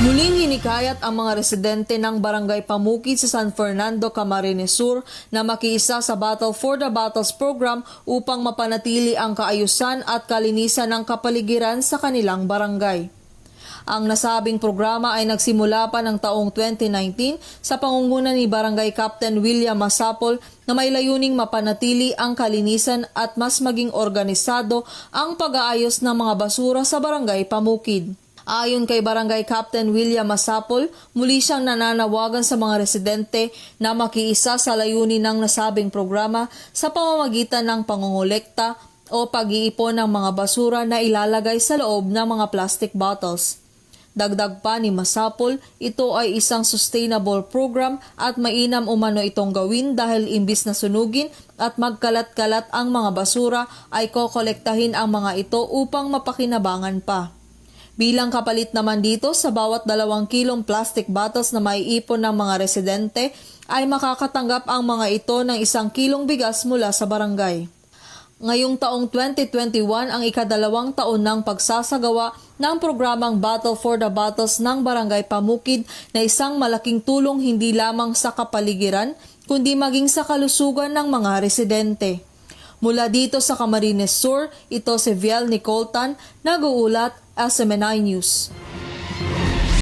Muling hinikayat ang mga residente ng Barangay Pamukid sa San Fernando, Camarines Sur na makiisa sa Battle for the Battles program upang mapanatili ang kaayusan at kalinisan ng kapaligiran sa kanilang barangay. Ang nasabing programa ay nagsimula pa ng taong 2019 sa pangunguna ni Barangay Captain William Masapol na may layuning mapanatili ang kalinisan at mas maging organisado ang pag-aayos ng mga basura sa Barangay Pamukid. Ayon kay Barangay Captain William Masapol, muli siyang nananawagan sa mga residente na makiisa sa layunin ng nasabing programa sa pamamagitan ng pangongolekta o pag-iipon ng mga basura na ilalagay sa loob ng mga plastic bottles. Dagdag pa ni Masapol, ito ay isang sustainable program at mainam umano itong gawin dahil imbis na sunugin at magkalat-kalat ang mga basura ay kokolektahin ang mga ito upang mapakinabangan pa. Bilang kapalit naman dito, sa bawat 2 kilong plastic bottles na maiipon ng mga residente ay makakatanggap ang mga ito ng 1 kilong bigas mula sa barangay. Ngayong taong 2021 ang ika-2 taon ng pagsasagawa ng programang Battle for the Battles ng Barangay Pamukid na isang malaking tulong hindi lamang sa kapaligiran kundi maging sa kalusugan ng mga residente. Mula dito sa Camarines Sur, ito si Viel Nicoltan, nag-uulat, SMNI News.